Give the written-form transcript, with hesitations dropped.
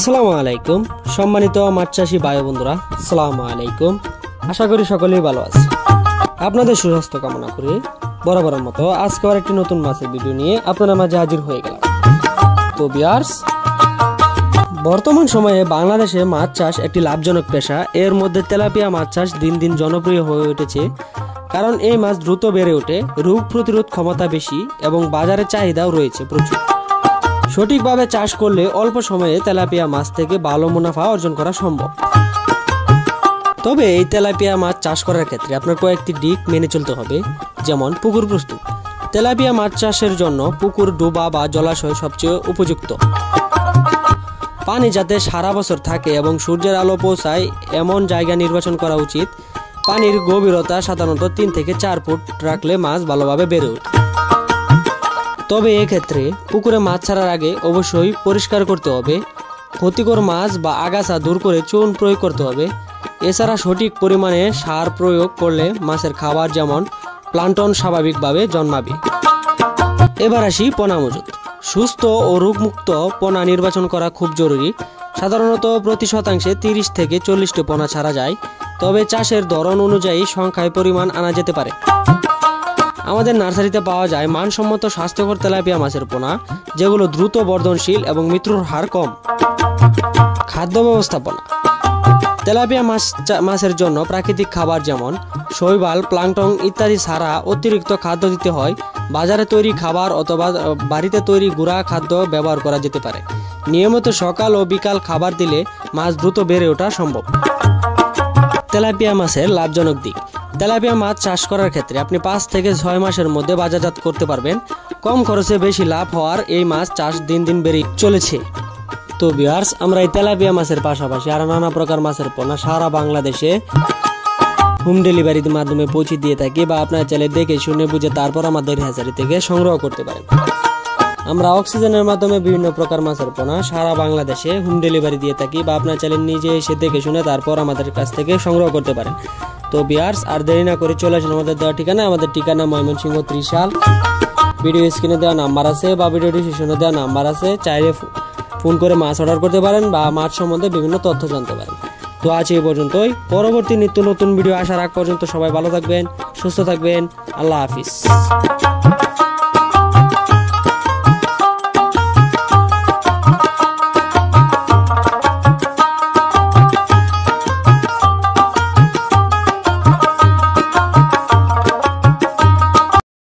আসসালামু আলাইকুম সম্মানিত মাছ চাষী ভাই বন্ধুরা, আসসালামু আলাইকুম। আশা করি সকলেই ভালো আছে। আপনাদের সুস্বাস্থ্য কামনা করি বরাবরের মতো আজকে আর একটি নতুন মাছের ভিডিও নিয়ে আপনাদের মাঝে হাজির হয়ে গেলাম। তো ভিউয়ার্স, বর্তমান সময়ে বাংলাদেশে মাছ চাষ একটি লাভজনক পেশা। এর মধ্যে তেলাপিয়া মাছ চাষ দিন দিন জনপ্রিয় হয়ে উঠেছে, কারণ এই মাছ দ্রুত বেড়ে ওঠে, রোগ প্রতিরোধ ক্ষমতা বেশি এবং বাজারে চাহিদাও রয়েছে প্রচুর। সঠিকভাবে চাষ করলে অল্প সময়ে তেলাপিয়া মাছ থেকে ভালো মুনাফা অর্জন করা সম্ভব। তবে এই তেলাপিয়া মাছ চাষ করার ক্ষেত্রে আপনার কয়েকটি দিক মেনে চলতে হবে, যেমন পুকুর প্রস্তুত। তেলাপিয়া মাছ চাষের জন্য পুকুর, ডোবা বা জলাশয় সবচেয়ে উপযুক্ত। পানি যাতে সারা বছর থাকে এবং সূর্যের আলো পৌঁছায় এমন জায়গা নির্বাচন করা উচিত। পানির গভীরতা সাধারণত 3 থেকে 4 ফুট রাখলে মাছ ভালোভাবে বেড়ে ওঠে। তবে এক্ষেত্রে পুকুরে মাছ ছাড়ার আগে অবশ্যই পরিষ্কার করতে হবে, ক্ষতিকর মাছ বা আগাছা দূর করে চুন প্রয়োগ করতে হবে। এছাড়া সঠিক পরিমাণে সার প্রয়োগ করলে মাছের খাবার যেমন প্লান্টন স্বাভাবিকভাবে জন্মাবে। এবার আসি পোনা মজুত। সুস্থ ও রোগমুক্ত পোনা নির্বাচন করা খুব জরুরি। সাধারণত প্রতি শতাংশে 30 থেকে 40টি পোনা ছাড়া যায়, তবে চাষের ধরন অনুযায়ী সংখ্যায় পরিমাণ আনা যেতে পারে। আমাদের নার্সারিতে পাওয়া যায় মানসম্মত স্বাস্থ্যকর তেলাপিয়া মাছের পোনা, যেগুলো দ্রুত বর্ধনশীল এবং মৃত্যুর হার কম। খাদ্য ব্যবস্থাপনা। তেলাপিয়া মাছের জন্য প্রাকৃতিক খাবার যেমন শৈবাল, প্লাঙ্কটন ইত্যাদি ছাড়া অতিরিক্ত খাদ্য দিতে হয়। বাজারে তৈরি খাবার অথবা বাড়িতে তৈরি গুঁড়া খাদ্য ব্যবহার করা যেতে পারে। নিয়মিত সকাল ও বিকাল খাবার দিলে মাছ দ্রুত বেড়ে ওঠা সম্ভব। তেলাপিয়া মাছের লাভজনক দিক। তেলাপিয়া মাছ চাষ করার ক্ষেত্রে আপনি 5 থেকে 6 মাসের মধ্যে বাজারজাত করতে পারবেন। কম খরচে বেশি লাভ হওয়ার এই মাছ চাষ দিন দিন বেড়ে চলেছে। তো ভিউয়ার্স, আমরা এই তেলাপিয়া মাছের পাশাপাশি আরো নানা প্রকার মাছের পোনা সারা বাংলাদেশে হোম ডেলিভারির মাধ্যমে পৌঁছে দিয়ে থাকি, বা আপনার চাইলে দেখে শুনে বুঝে তারপর আমাদের হ্যাচারি থেকে সংগ্রহ করতে পারেন। আমরা অক্সিজেনের মাধ্যমে বিভিন্ন প্রকার মাছের পোনা সারা বাংলাদেশে হোম ডেলিভারি দিয়ে থাকি, বা আপনার চাইলে নিজে এসে দেখে শুনে তারপর আমাদের কাছ থেকে সংগ্রহ করতে পারেন। তো ভিউয়ার্স, আর দেরি না করে চলে আসুন আমাদের দেওয়া ঠিকানা। আমাদের ঠিকানা ময়মনসিংহ ত্রিশাল। ভিডিও স্ক্রিনে দেওয়া নাম্বার আছে বা ভিডিও ডিসক্রিপশনে দেওয়া নাম্বার আছে, চাইলে ফোন করে মাছ অর্ডার করতে পারেন বা মাছ সম্বন্ধে বিভিন্ন তথ্য জানতে পারেন। তো আজ এই পর্যন্তই। পরবর্তী নিত্য নতুন ভিডিও আসার আগ পর্যন্ত সবাই ভালো থাকবেন, সুস্থ থাকবেন। আল্লাহ হাফিজ।